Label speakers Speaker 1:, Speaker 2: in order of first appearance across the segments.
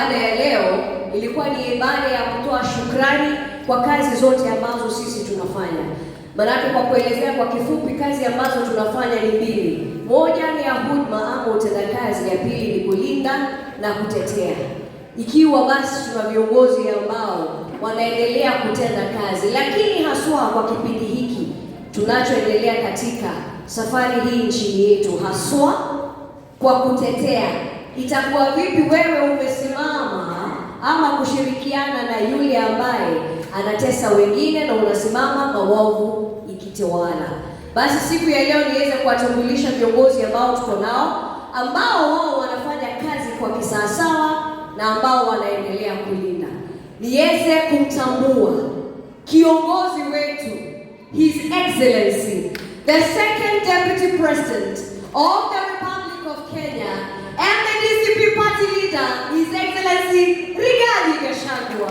Speaker 1: ibada ya leo ilikuwa ni ibada ya kutoa shukrani kwa kazi zote ambazo sisi tunafanya. Maana kwa kuelezea kwa kifupi, kazi ambazo tunafanya ni mbili. Moja ni ya huduma ama utendakazi, ya pili ni kulinda na kutetea. Ikiwa basi tuna viongozi ambao wanaendelea kutenda kazi, lakini haswa kwa kipindi hiki tunachoendelea katika safari hii nchini yetu, haswa kwa kutetea, itakuwa vipi wewe umesimama ama kushirikiana na yule ambaye anatesa wengine na unasimama maovu ikitawala? Basi siku ya leo niweze kuwatambulisha viongozi ambao tuko nao, ambao wao wanafanya kazi kwa kisawasawa na ambao wanaendelea kulinda. Niweze kumtambua kiongozi wetu, His Excellency, the Second Deputy President of the Republic of Kenya and the DCP Party Leader, His Excellency Rigathi Gachagua.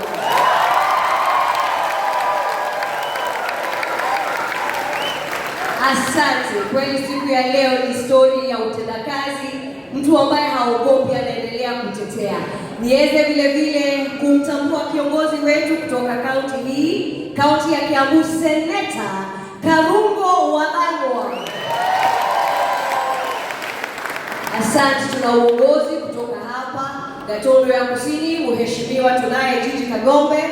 Speaker 1: Asante. Kweli siku ya leo ni story ya utendakazi, mtu ambaye haogopi, anaendelea kutetea. Niweze vile vile kumtambua kiongozi wetu kutoka kaunti hii, kaunti ya Kiambu, Seneta Karungo Wamalwa. Asante. Tuna uongozi kutoka hapa Gatundu ya Kusini, mheshimiwa tunaye Jiji Kagombe.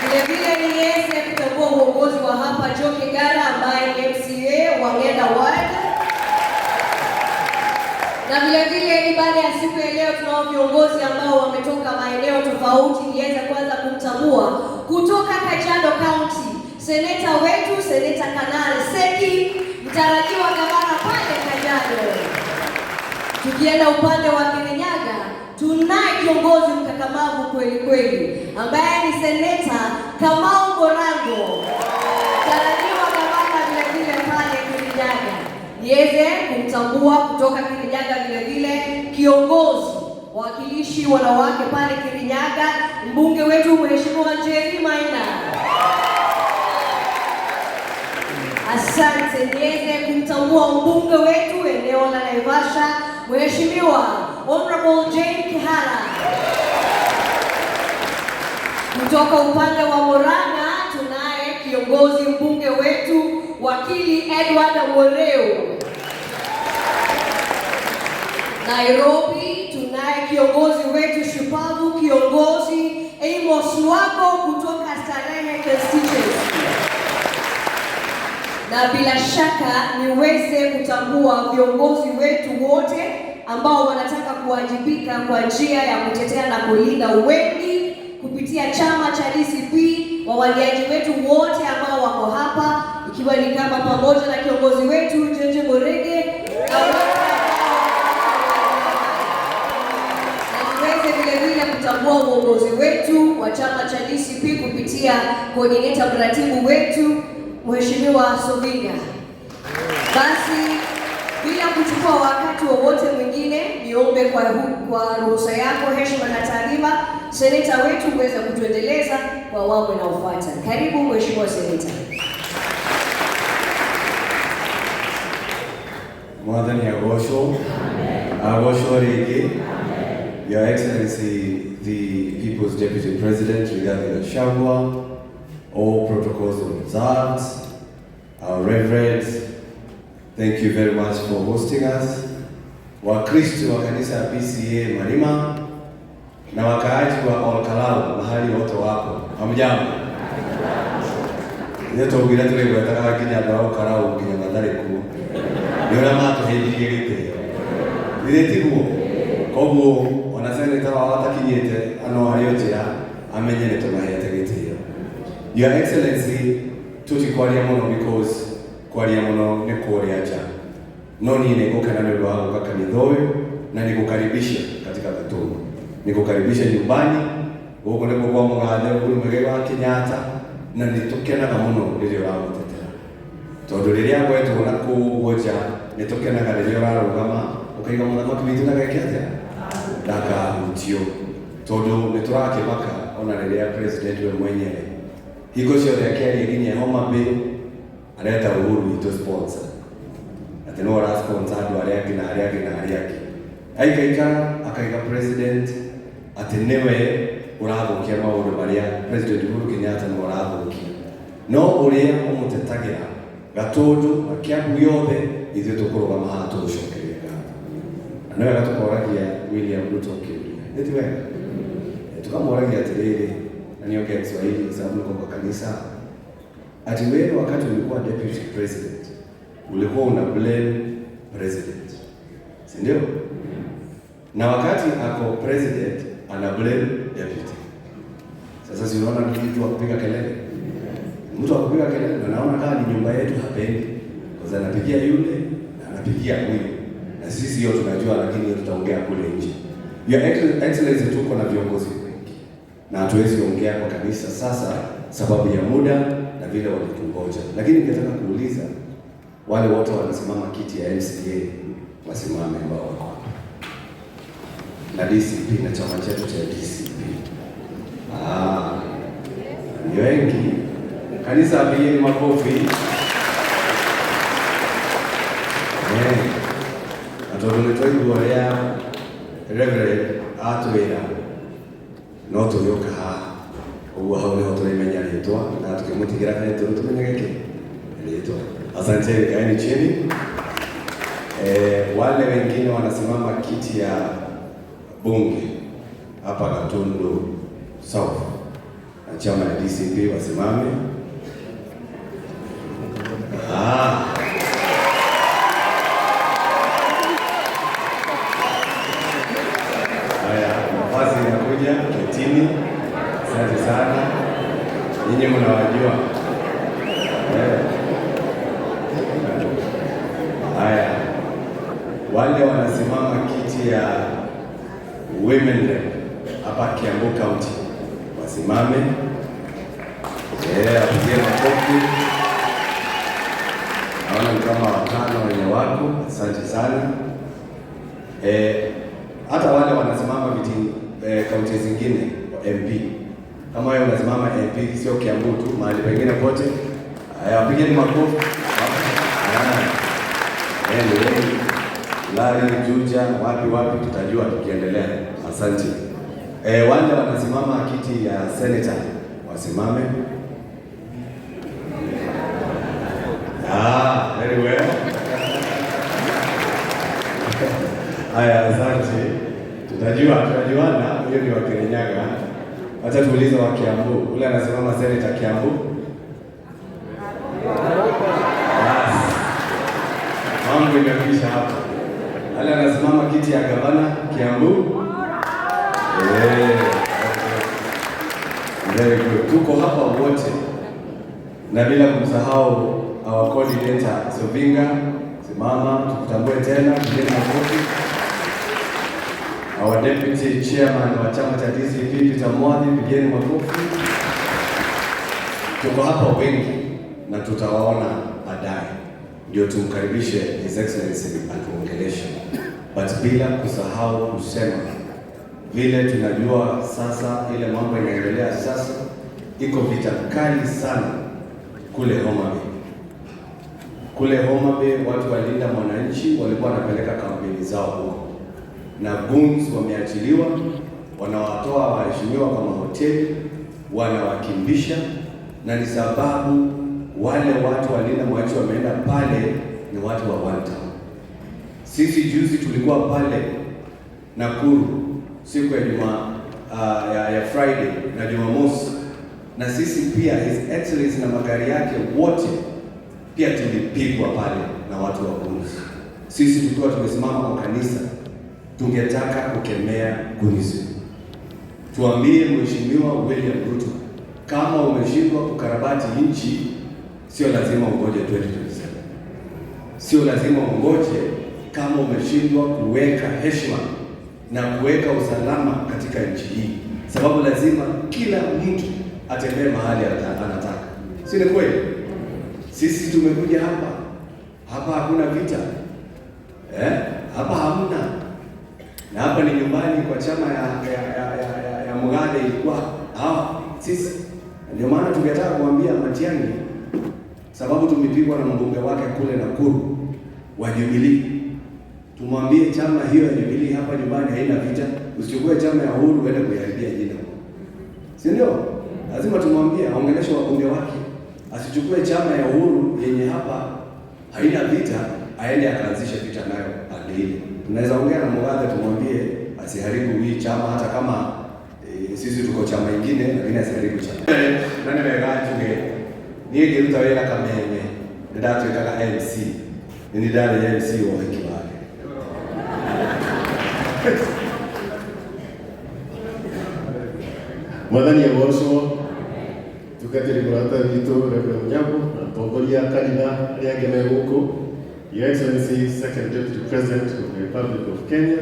Speaker 1: Vile vile niweze kutambua uongozi wa hapa Joke Gara, ambaye ni MCA wa Ng'enda Ward. Na vile vile ibada ya siku ya leo tunao viongozi ambao wametoka maeneo tofauti. Niweze kwanza kumtambua kutoka Kajiado County, seneta wetu, Seneta Kanali Seki, mtarajiwa gavana pale Kajiado. Tukienda upande wa Kirinyaga, tunaye kiongozi mkakamavu kweli kweli, ambaye ni Seneta Kamau Borango, mtarajiwa gavana vile vile pale Kirinyaga. Niweze kumtambua kutoka Kirinyaga vile vile kiongozi wawakilishi wanawake pale Kirinyaga, mbunge wetu mheshimiwa Njeri Maina. Asante. Niweze kumtambua mbunge wetu eneo la Naivasha, mheshimiwa Honorable Jane Kihara. Kutoka upande wa Murang'a tunaye kiongozi mbunge wetu wakili Edward Moreu. Nairobi tunaye kiongozi wetu shupavu, kiongozi Amos Wako kutoka Starehe Constituency. Na bila shaka niweze kutambua viongozi wetu wote ambao wanataka kuwajibika kwa njia ya kutetea na kulinda wengi kupitia chama cha DCP, wawaliaji wetu wote ambao wako hapa, ikiwa ni kama pamoja na kiongozi wetu Jeje Morege, vile vile kutambua uongozi wetu wa chama cha DCP kupitia coordinator mratibu wetu mheshimiwa Sovinga. Basi bila kuchukua wakati wowote mwingine, niombe kwa ruhusa yako, heshima na taadhima, seneta wetu uweze kutuendeleza kwa awamu inayofuata. Karibu mheshimiwa seneta.
Speaker 2: Mwadhani Agosho, Agosho Rege, Your Excellency, the People's Deputy President, Rigathi Gachagua, all protocols observed, our reverends, thank you very much for hosting us. Wakristo wa kanisa PCA Marima na wakaaji wa Olkalau mahali wote wapo, hamjambo? Ndio tugira tulego taka kinya na Olkalau kinya madare ku. Ndio mato hedirie gite. Ile timu kogo wanaseneta watakinyete ano hariotia amenye ne tumahete gite. Your Excellency, tutikwaria muno because kwaria muno ne kwaria cha. No ni negokana na ndio wangu kaka nidhoe na nikukaribisha katika Gatundu. Nikukaribisha nyumbani, huko ndipo kwa mwanadamu ule mwegewa Kenyatta na nitokena kama muno ndio wangu tetera. Todo riria kwetu na kuoja nitokena kama ndio wangu kama ukaiga mwana mtu bitu na kakete. Daka mtio. Todo niturake maka ona riria president we mwenyewe. Hiko sio ya kile yenye Homa Bay aleta Uhuru ito sponsor. Ateno ra sponsor ndo aliaki na aliaki. Aikaika akaiga president atenewe urathukia maundu maria President Uhuru Kenyatta no urathukia no uria umutetagira gatundu akiabu yothe ithuĩ tũkũrũgama haha tũgũcokeria ngatho. Na nĩ wega tũkoragia William Ruto kĩũria, nĩ ti wega? Tukamworagia atĩrĩrĩ, na niongea Kiswahili sababu niko kwa kanisa, ati wewe wakati ulikuwa deputy president ulikuwa una blame president, si ndio? Na wakati ako president ana blame deputy. Sasa si unaona ni mtu wa kupiga kelele? Mtu wa kupiga kelele, na naona kama ni nyumba yetu hapendi. Kwa sababu anapigia yule na anapigia huyu. Na sisi hiyo tunajua, lakini hiyo tutaongea kule nje. Your Excellency, tuko na viongozi wengi na hatuwezi ongea kwa kanisa sasa sababu ya muda na vile walitungoja. Lakini ningetaka kuuliza wale wote wanasimama kiti ya MCA wasimame ambao wako hapa. Na DCP na chama chetu cha DCP. Ni wengi. Kanisa apigeni makofi. Atondũ ũrĩa Reverend atwĩra no tũgĩũka haha, ũguo hau nĩho tũrĩmenya rĩtwa na tũkĩmũtigĩra kanitũ tũmenye gĩkĩ rĩtwa. Asanteni, kaeni chini. Wale wengine wanasimama kiti ya bunge hapa Gatundu South na chama ya DCP wasimame. Nafasi inakuja kitini. Asante sana. Ninyi mnawajua. Haya. Wale wanasimama kiti ya women rep hapa Kiambu County wasimame. Apige makofi. Naona ni kama watano wenye wako. Asante sana. Hata wale wanasimama viti kaunti zingine MP, kama wewe unasimama MP sio Kiambu tu, mahali pengine pote, wapigeni makofi. Lari Juja wapi tutajua tukiendelea. Asante. Wale wanasimama kiti ya senator wasimame. Very well. Haya, asante. Tutajuana, hiyo ni Wakirinyaga. Acha tuulize wa Kiambu. Ule anasimama senator Kiambu. Mambo imekwisha hapa. Wale anasimama kiti ya gavana Kiambu. Very good. Tuko hapa wote. Na bila kumsahau our coordinator Sovinga, simama tukutambue tena, pigeni makofi. Our deputy chairman wa chama cha DCP Peter Mwadhi, pigeni makofi. Tuko hapa wengi na tutawaona baadaye. Ndio tumkaribishe His Excellency atuongeleshe. But bila kusahau kusema vile tunajua sasa ile mambo inaendelea sasa, iko vita kali sana kule Homa Bay. Kule Homa Bay watu walinda mwananchi walikuwa wanapeleka kampeni zao huko. Na goons wameachiliwa, wanawatoa waheshimiwa kwa mahoteli, wanawakimbisha, na ni sababu wale watu walinda mwananchi wameenda pale ni watu wa one town. Sisi juzi tulikuwa pale Nakuru siku ya Friday na Jumamosi, na sisi pia His Excellency na magari yake wote pia tulipigwa pale na watu wa goons. Sisi tulikuwa tumesimama kwa kanisa, tungetaka kukemea goons. Tuambie Mheshimiwa William Ruto, kama umeshindwa kukarabati nchi, sio lazima ungoje 2027. Sio lazima ungoje kama umeshindwa kuweka heshima na kuweka usalama katika nchi hii. Sababu lazima kila mtu atembee mahali anataka. Si ni kweli? Sisi tumekuja hapa hakuna vita. Hapa hamna. Na hapa ni nyumbani kwa chama ya Mugabe ilikuwa sisi. Ndio maana tungetaka kuambia Matiang'i, sababu tumepigwa na mbunge wake kule Nakuru wa Jubilee. Tumwambie chama hiyo ya Jubilee hapa nyumbani haina vita, usichukue chama ya Uhuru uende kuiharibia jina. Si ndio? Lazima tumwambie aongeleshe wabunge wake. Asichukue chama ya Uhuru yenye hapa haina vita, aende akaanzishe vita nayo pande ile. Tunaweza ongea na Mugathe tumwambie asiharibu hii chama hata kama sisi tuko chama ingine, lakini asiharibu chama. Nani wegajuge niye ngiruta wera Kameme ndatwikaga MC ni ndari ya MC wa hiki wake.
Speaker 3: Mwathani agocwo tukatiri murata witu Reverend Onyango na atongoria kanitha aria angi me guku, Your Excellency Second Deputy President of the Republic of Kenya,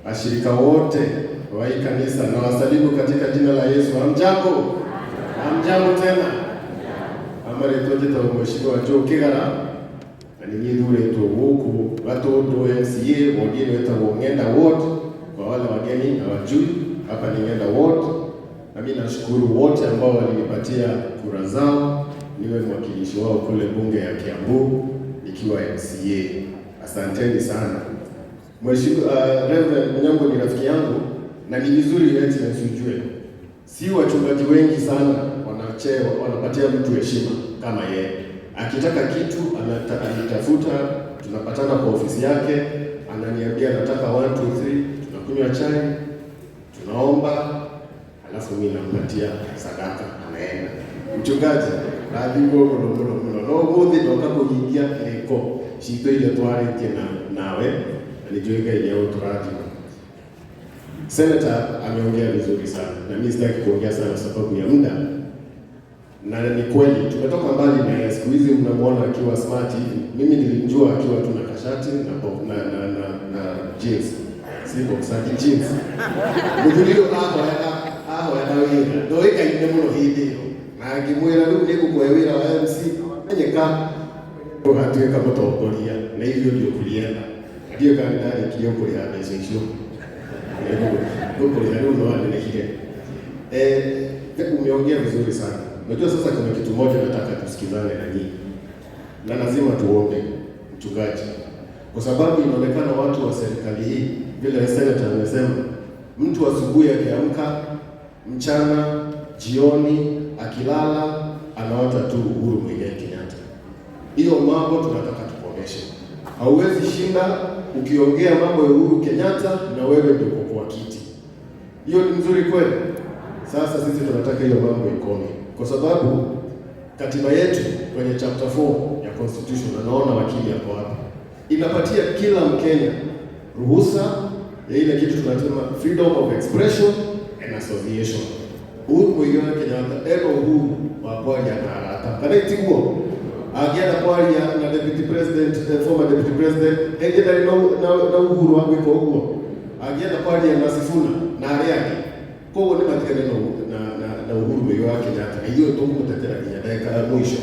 Speaker 3: ashirika wote wa hii kanisa na wasalimu katika jina la Yesu. Hamjambo? Hamjambo tena. Amaretwo njitagwo Mheshimiwa Joe Kigara na ninyi thuretwo guku Gatundu MCA wodi ino etagwo Ng'enda Ward. Kwa wale wageni na wajui, hapa ni Ng'enda Ward. Na mimi nashukuru wote ambao walinipatia kura zao niwe mwakilishi wao kule bunge ya Kiambu nikiwa MCA. Asanteni sana. Mheshimiwa Reverend Onyango ni rafiki yangu na ni vizuri Your Excellency ujue. Si wachungaji wengi sana wanapatia mtu heshima kama yeye. Akitaka kitu anatafuta, tunapatana kwa ofisi yake, ananiambia nataka 1 2 3, tunakunywa chai, tunaomba, alafu mimi nampatia sadaka, anaenda. Mchungaji, radhigo muno no muthi ndoka kuingia eko cito ile twarĩtie nawe alijoiga ile uturathima. Senator ameongea vizuri sana na mimi sitaki kuongea sana sababu ya muda. Na ni kweli tumetoka mbali na siku hizi mnamwona akiwa smart hivi. Mimi nilimjua akiwa tu na kashati na jeans. Si boxer jeans. Mudulio aho wira ndoika ine muno hindi yo. Na ngimwira riu nigukwe wira wa MC menyeka ũgatuĩka mũtongoria na hivyo ndio kulienda. Ndio kanidari kio kulia mbeca icio. Ndio leo ndo ananihige. Umeongea vizuri sana. Unajua sasa kuna kitu moja nataka tusikizane na nyinyi. Na lazima tuombe mchungaji. Kwa sababu inaonekana watu wa serikali hii vile senator amesema, mtu asubuhi akiamka, mchana, jioni, akilala, anaota tu Uhuru Muigai Kenyatta. Hiyo mambo tunataka tukomeshe. Hauwezi shinda ukiongea mambo ya Uhuru Kenyatta na wewe ndio kwa kiti. Hiyo ni nzuri kweli? Sasa sisi tunataka hiyo mambo ikome. Kwa sababu katiba yetu kwenye chapter 4 ya constitution, anaona wakili hapo hapa, inapatia kila Mkenya ruhusa ya ile kitu tunasema freedom of expression and association. Uhuru Muigai Kenyatta eno uhuru wa kwaria na arata. Kana itiguo agienda kwaria na deputy president, former deputy president, ejenda na uhuru wa gwika uguo. Agienda kwaria na Sifuna na ariake. Koguo ni matigane na Uhuru Muigai Kenyatta. Na hiyo tumutetera nginya ndagika ya mwisho.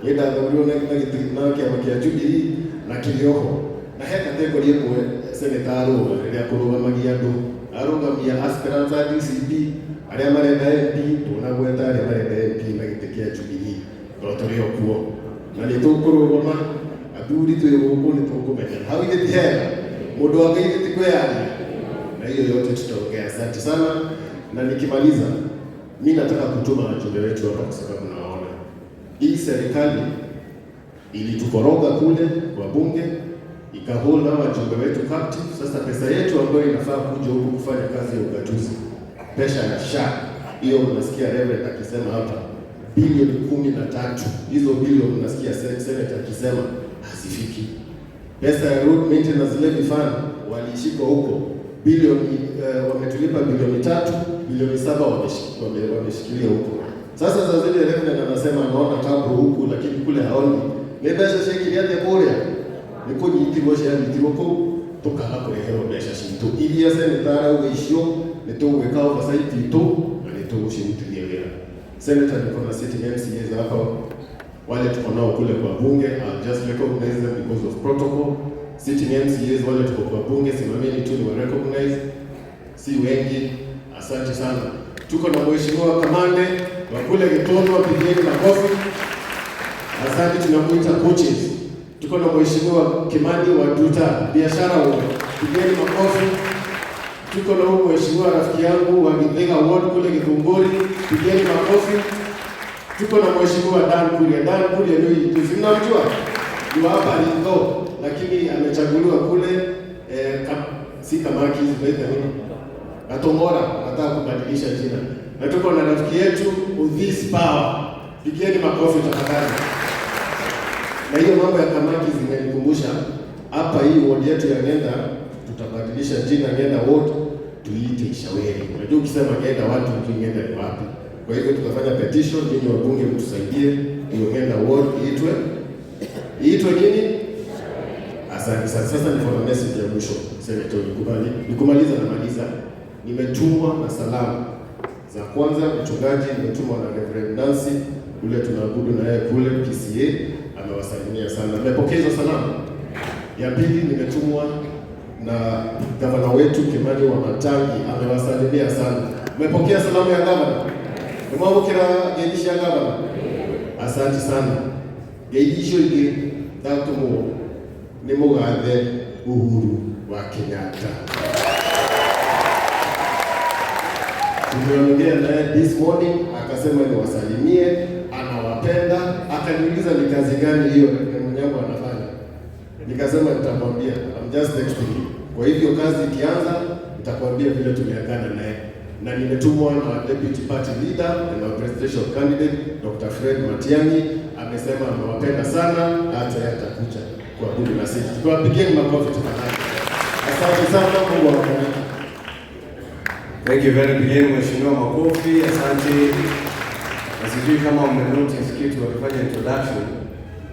Speaker 3: Yenda thawiro na kiama kia Jubilee na Kilioho. Na he kategoria kwa senator aruga riria kurugamagia andu, arugamia aspirants a DCP, aria marenda MP, tunagweta aria marenda MP na giti kia Jubilee. Ndo turi okuo. Na ni tukurugama athuri twi guku ni tukumenya. Hau giti hera mundu wange giti kweyani. Na hiyo yote tutaongea. Asante sana. Na nikimaliza, mimi nataka kutuma wajumbe wetu hapa kwa sababu naona hii serikali ilitukoroga kule kwa bunge, ikaholda wajumbe wetu captive. Sasa pesa yetu ambayo inafaa kuja huku kufanya kazi ya ugatuzi, pesa ya SHA, hiyo mnasikia Reverend akisema hapa bilioni 13. Hizo bilioni mnasikia Senator akisema hazifiki. Pesa ya road maintenance levy fund walishika huko bilioni wametulipa bilioni 3, bilioni 7 wameshikilia huko. Sasa zile Reverend anasema anaona tabu huku lakini kule haoni. Ni pesa shikilia de bora. Niko nyitiro cia nyitiro ko tukaga kurehero mbeca citu iria senatara ugicio ni tugwika oversight itu na ni tugucirutithia wira. Senator niko na sitting MCAs hapa wale tuko nao kule kwa bunge. I'll just recognize them because of protocol. Sitting MCAs wale tuko kwa bunge, simameni tu ni wa recognize, si wengi. Asante sana. Tuko na mheshimiwa Kamande wa kule Gitondo, pigeni makofi. Asante. Tunamuita coaches. Tuko na mheshimiwa Kimani wa Duta biashara. Pigeni makofi. Tuko na huyu mheshimiwa rafiki yangu wa Githega Ward kule Githunguri. Pigeni makofi. Tuko na mheshimiwa Dan Kuria. Dan Kuria ndio tunamjua. Ni hapa Ringo, lakini amechaguliwa kule si Kamaki zinaita nini? Gatongora, anataka kubadilisha jina. Na tuko na rafiki yetu Uthis Power. Pigeni makofi tafadhali. Na hiyo mambo ya Kamaki zimenikumbusha hapa hii ward yetu ya Ng'enda tutabadilisha jina Ng'enda Ward tuiite Ishaweri. Unajua ukisema Ng'enda watu hujui Ng'enda ni wapi. Kwa hivyo tukafanya petition, nyinyi wabunge mtusaidie hiyo Ng'enda Ward iitwe nini? Asante sana. Sasa niko na message ya mwisho. Senator nikumaliza na maliza. Nimetumwa na salamu. Za kwanza mchungaji nimetumwa na Reverend Nancy kule tunaabudu na yeye kule PCA, amewasalimia sana. Nimepokea hizo salamu. Ya pili nimetumwa na gavana wetu Kimani wa Matangi, amewasalimia sana. Umepokea salamu ya gavana? Umepokea geisha ya gavana? Asante sana. Geisha hiki datumo ni mugathe Uhuru wa Kenyatta. Tumeongea naye this morning, akasema niwasalimie, anawapenda, akaniuliza ni kazi gani hiyo mwenyewe anafanya. Nikasema nitamwambia, I'm just texting you. Kwa hivyo kazi ikianza, nitakwambia vile tumeagana naye. Na nimetumwa na deputy party leader na presidential candidate Dr. Fred Matiang'i, amesema amewapenda sana, hata yeye atakuja kuabudu na sisi. Tuwapigieni makofi tafadhali. Asante sana, Mungu awabariki.
Speaker 2: Thank you very much, mheshimiwa makofi. Asante. Sijui kama mmenotice kitu wakifanya introduction,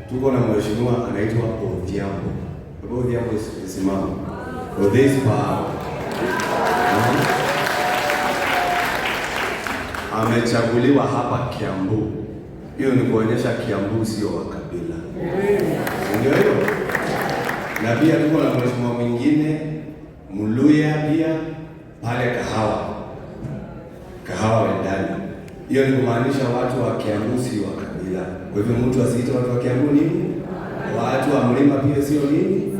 Speaker 2: tuko na mheshimiwa anaitwa Odhiambo. Odhiambo simama. Odhis Power. Amechaguliwa hapa Kiambu. Hiyo ni kuonyesha Kiambu sio wa kabila. Ndio hiyo. Na pia tuko na mheshimiwa mwingine Muluya pia pale Kahawa Wendani. Hiyo ni kumaanisha watu wa Kiambu si wa kabila. Kwa hivyo mtu asiite watu wa Kiambu nini? Watu wa mlima pia sio nini?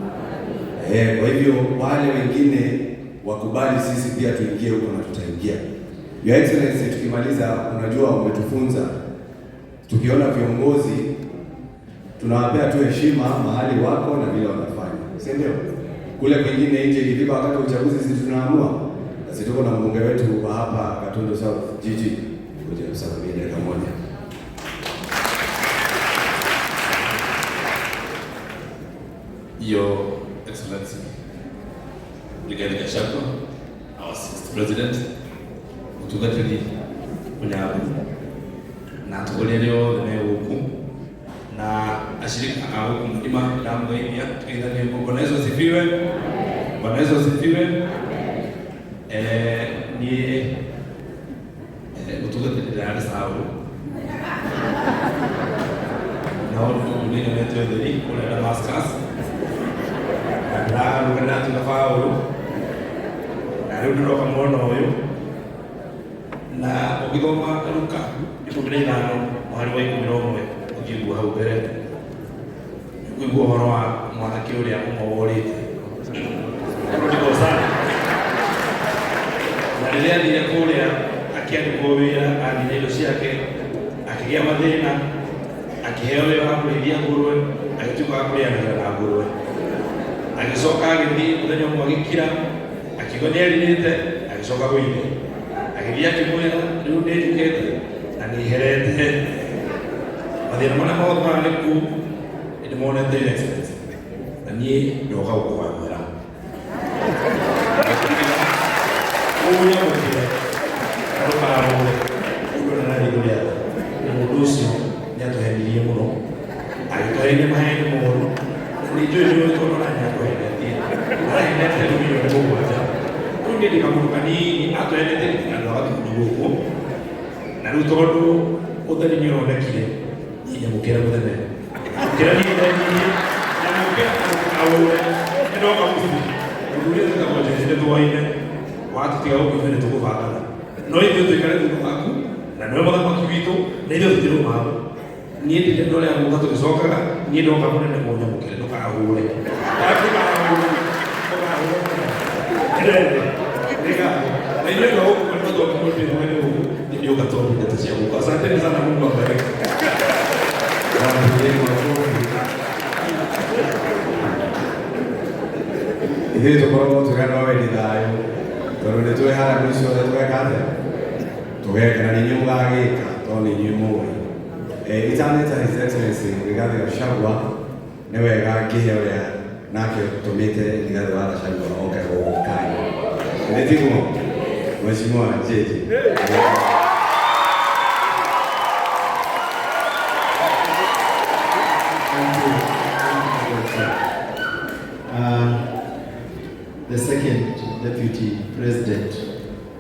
Speaker 2: Kwa hivyo wale wengine wakubali sisi pia tuingie huko na tutaingia. Your Excellency, tukimaliza, unajua umetufunza, tukiona viongozi tunawapea tu heshima mahali wako na vile wanafanya. Si ndio? Kule kwingine nje ikifika wakati wa uchaguzi sisi tunaamua. Sisi tuko na mbunge wetu wa hapa Gatundu South Jiji. Kuja kusalimia dakika moja.
Speaker 4: Your Excellency, Rigathi Gachagua, our 6th President, Mutugatiri Munyabu, na tukoleleo ne huku na ashirika au mlima na mwenye tukaenda ni Bwana Yesu asifiwe. Bwana Yesu asifiwe. Ni Mutugatiri Dar sawa. Na watu wengine wetu kule Damascus. Na lugana tunafaa huyo. Na ndio kama huyo. Na ukigoma Luka itumire nano mwari wa 11 ukigwa hau mbere ukigwa horo wa mwanake uria umworite ndiko sana na rĩrĩa thire kũrĩa akĩandĩkwo wĩra athire indo ciake akĩgĩa mathĩna akĩheo wĩra wa kũrĩithia ngũrwe agĩtuĩka wa kũrĩanĩra na ngũrwe agĩcoka agĩthiĩ mũthenya ũmwe agĩkira akiuga nĩerirĩte agĩcoka gũithia agĩthiĩ akĩmwĩra rĩu nĩnjũkĩte na nĩherete mathĩna marĩa mothe marĩ kuo nĩmonete Excellency na niĩ ndoka gũkwamũra ũnyamũkĩre ndũkarũre ũndũ na rĩgũ rĩake na mũndũ ũcio nĩatũhenirie mũno agĩtũheire maheni moru na nĩnjũĩ nĩũĩ tondũ na nĩatũhenetie arahenete milioni mũgwanja rĩu niĩ ndĩ kamũndũ kanini atũhenete andũ agatũkũndũ gũkũ na rĩu tondũ ũtheri nĩũronekire nyamũkĩra mũthenya kĩra niĩ ndenirie nyamũkĩra aũre nĩndoka mũciĩ ũndũ ũrĩa tũkamwenjeire thũaine watũtiga gũkĩũme nĩtũkũbangana no ithuĩ tũikare thutha waku na nĩwe mũthamaki witũ na ithuĩ tũtirũma hau niĩ ndire ndore agũka tũgĩcokaga niĩ ndoka mũnene mũnyamũkĩre ndũkahũre ndũkahũre Ndio kwa huko kwa sababu kwa hiyo ndio katoa nitatia huko. Asante sana, Mungu awabariki.
Speaker 2: Ihe tukorwo tugenda wendi thayo tondu nĩ tũrĩ harĩa mĩico nĩ tweka atĩa tũgekena nĩ inyuĩ mũgagĩka tondũ nĩ inyuĩ mũĩ itanĩta His Excellency Rigathi Gachagua nĩ wega ngĩhe ũrĩa nake tũmĩte Rigathi wa Gachagua oke gũkũ kanyu nĩ tiguo Mheshimiwa JJ.
Speaker 5: The second Deputy President,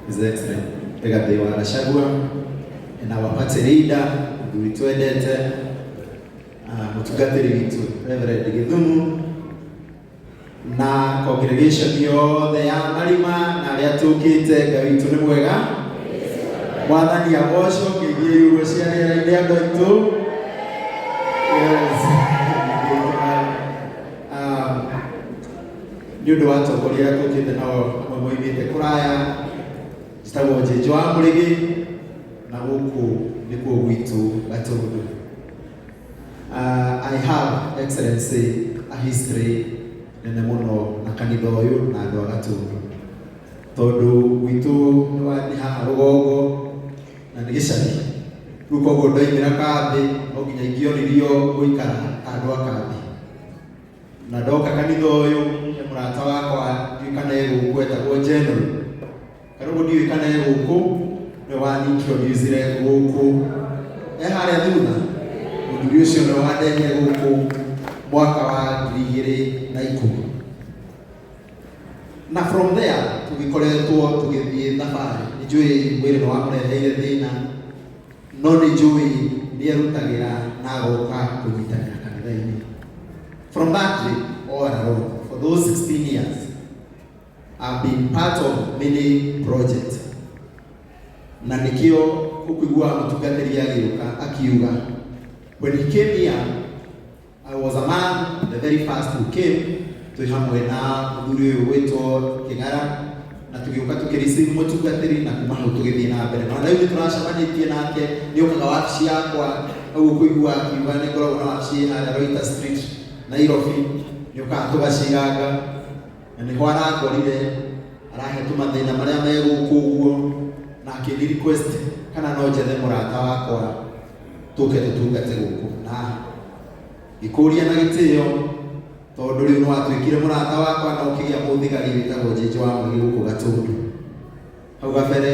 Speaker 5: His Excellency Rigathi wa Gachagua, and our party leader, Twendete, Mutugatiri witu Reverend Githumu, na congregation yothe ya Marima na aria tukite Ngai witu ni mwega. Mwathani agocwo ngigie irugo cia rĩera-inĩ andũ aitũ. Nĩ ũndũ wa atongoria arĩa tũkĩte nao amwe moimĩte kũraya, njĩtagwo Njenjo wa Mũrĩgĩ na gũkũ nĩkuo gwitũ Gatũndũ. I have, Excellency, a history nene mũno na kanitha ũyũ na andũ a Gatũndũ, tondũ gwitũ nĩ haha rũgongo na nĩ gĩcagi. Rĩu koguo ndoimĩra kambĩ no nginya ingĩonirio gũikara andũ a kambĩ, na ndoka kanitha ũyũ nĩ mũrata wakwa ndiũĩ kana egũkũ etagwo General. Karũgũ ndiũĩ kana egũkũ nĩ wanintroducire gũkũ harĩa thutha. Mũndũ ũcio nĩ wandehire gũkũ mwaka wa 2010. Na from there tũgĩkoretwo tũgĩthiĩ thabarĩ. Nĩ njũĩ mwĩrĩ nĩ wamũreheire thĩna, no nĩ njũĩ nĩ erutagĩra na agoka kũnyitanĩra kanitha-inĩ. From that day all around, for those 16 years, I've been part of many projects. Na nikio ukigua mutungatĩri agĩũka akiuga, when he came here, I was among the very first who came to hamwe na mũthuri ũyũ wĩtwo Kĩng'ara, na tũgĩũka tũkĩreceive mũtungatĩri na kuma hau tũgĩthiĩ na mbere. Na rĩu nĩtũracemanĩtie nake, nĩokaga wabici yakwa, hau ũkũigua akiuga nĩngoragwo na wabici harĩa Royter Street Nairobi, nĩokaga tũgaciganga na nĩho arakorire arahe tũmathĩna marĩa me gũkũ ũguo, na akĩni request kana no njethe mũrata wakwa tũke tũtungate gũkũ, na gĩkũria na gĩtĩo tondũ rĩu nĩ watuĩkire mũrata wakwa na ũkĩgĩa mũthigari wĩtagwo Njenjo wa Mũrĩgĩ gũkũ Gatũndũ. Hau gabere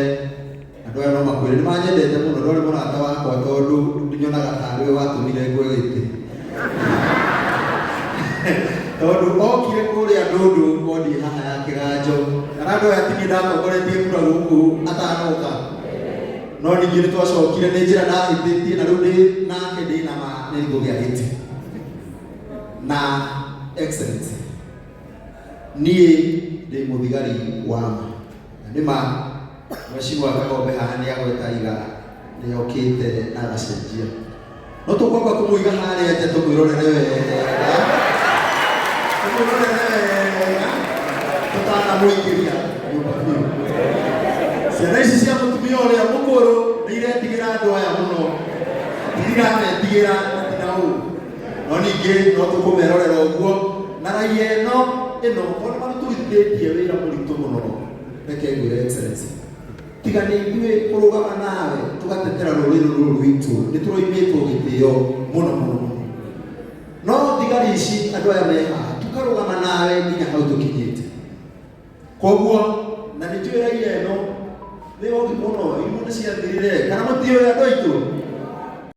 Speaker 5: andũ aya no makwĩre nĩ manyendete mũno, ndorĩ mũrata wakwa tondũ nyonaga tarĩ we watũmire ngwe gĩtĩ. Tondũ okire kũrĩa Ndũndũ wodi haha ya Kĩganjo, na andũ aya ti niĩ ndatongoretie kura gũkũ atanoka, no ningĩ nĩ twacokire nĩ njĩra ndahĩtĩtie, na rĩu ndĩ nake ndĩ na nĩ ngũgĩa gĩtĩ. Na Excellency, niĩ ndĩ mũthigari wa ma, na nĩma Mheshimiwa Kagombe haha nĩ agweta iga nĩ okĩte na agacenjia, no tũkwamba kũmũiga harĩa nja tũmwĩrorere wega, tũtanamũingĩria nyũmba biũ. Ciana ici cia mũtumia ũrĩa mũkũrũ nĩ iretigĩra andũ aya mũno, itigametigĩra na ũũ, no ningĩ no tũkũmerorera ũguo, na raia ĩno ona matũrutĩtie wĩra mũritũ mũno. Reke ngwĩre Excellency, tiga nĩ ithuĩ kũrũgama nawe tũgatetera rũrĩrĩ rũrũ rwitũ, nĩ tũroimĩtwo gĩtĩo mũno mũno mũno, no thigari ici andũ aya me haha tũkarũgama nawe nginya hau tũkinyĩte. Koguo na nĩ njũĩ raia ĩno nĩ ogi mũno, irimũ nĩ ciathirire, kana mũtiũĩ andũ aitũ